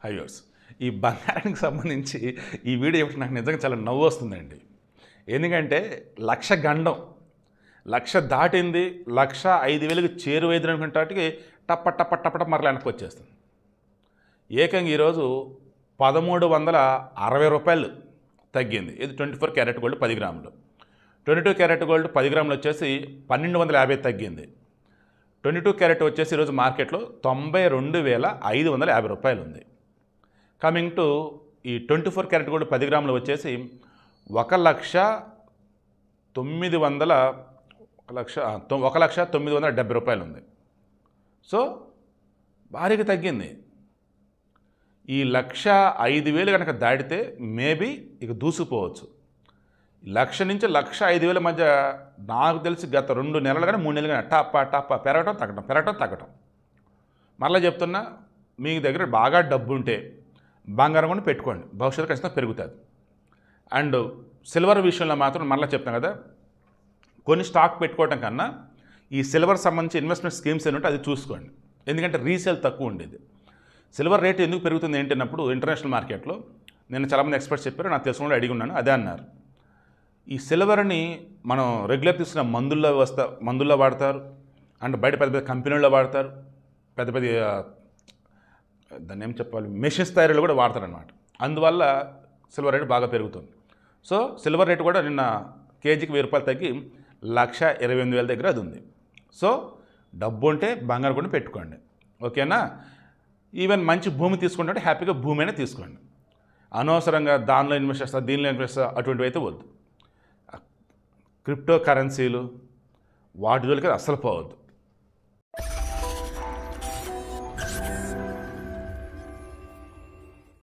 హైవర్స్ ఈ బంగారానికి సంబంధించి ఈ వీడియో ఇప్పుడు నాకు నిజంగా చాలా నవ్వు వస్తుందండి. ఎందుకంటే లక్ష గండం, లక్ష దాటింది, 1,05,000కి చేరువైంది అనుకునేటాటికి టప్ప టప్ప టప్ప టప్ప మరలా వెనక్కి వచ్చేస్తుంది. ఏకంగా ఈరోజు 1,360 రూపాయలు తగ్గింది. ఇది 24 క్యారెట్ గోల్డ్ 10 గ్రాములు. 22 క్యారెట్ గోల్డ్ 10 గ్రాములు వచ్చేసి 1,250 తగ్గింది. 22 క్యారెట్ వచ్చేసి ఈరోజు మార్కెట్లో 92,550 రూపాయలు ఉంది. కమింగ్ టు ఈ 24 క్యారెట్ గోల్డ్ 10 గ్రాములు వచ్చేసి 1,970 రూపాయలు ఉంది. సో భారీగా తగ్గింది. ఈ 1,05,000 కనుక దాటితే మేబీ ఇక దూసుకుపోవచ్చు. 1,00,000 నుంచి 1,05,000 మధ్య నాకు తెలిసి గత 2 నెలలు కానీ 3 నెలలు కానీ టప్ప పెరగటం తగ్గటం. మరలా చెప్తున్నా, మీ దగ్గర బాగా డబ్బు ఉంటే బంగారం కొని పెట్టుకోండి, భవిష్యత్తు ఖచ్చితంగా పెరుగుతుంది. అండ్ సిల్వర్ విషయంలో మాత్రం మరలా చెప్తాను కదా, కొన్ని స్టాక్ పెట్టుకోవటం కన్నా ఈ సిల్వర్ సంబంధించి ఇన్వెస్ట్మెంట్ స్కీమ్స్ ఏంటంటే అది చూసుకోండి. ఎందుకంటే రీసేల్ తక్కువ ఉండేది. సిల్వర్ రేటు ఎందుకు పెరుగుతుంది ఏంటన్నప్పుడు ఇంటర్నేషనల్ మార్కెట్లో నేను చాలామంది ఎక్స్పర్ట్స్ చెప్పారు, నాకు తెలిసిన వాళ్ళు అడిగి ఉన్నాను, అదే అన్నారు. ఈ సిల్వర్ని మనం రెగ్యులర్ తీసుకున్న మందుల్లో వాడతారు, అండ్ బయట పెద్ద పెద్ద కంపెనీల్లో వాడతారు, పెద్ద పెద్ద దాన్ని ఏం చెప్పాలి మెషిన్స్ తయారీలో కూడా వాడతారనమాట. అందువల్ల సిల్వర్ రేటు బాగా పెరుగుతుంది. సో సిల్వర్ రేటు కూడా నిన్న కేజీకి 1,000 రూపాయలు తగ్గి 1,28,000 దగ్గర అది ఉంది. సో డబ్బు ఉంటే బంగారం కూడా పెట్టుకోండి, ఓకేనా. ఈవెన్ మంచి భూమి తీసుకుంటే హ్యాపీగా భూమి అయినా తీసుకోండి. అనవసరంగా దానిలో ఇన్వెస్ట్ చేస్తా, దీనిలో ఇన్వెస్ట్ చేస్తా, అటువంటివి అయితే వద్దు. క్రిప్టో కరెన్సీలు వాటి జోలికి అస్సలు పోవద్దు.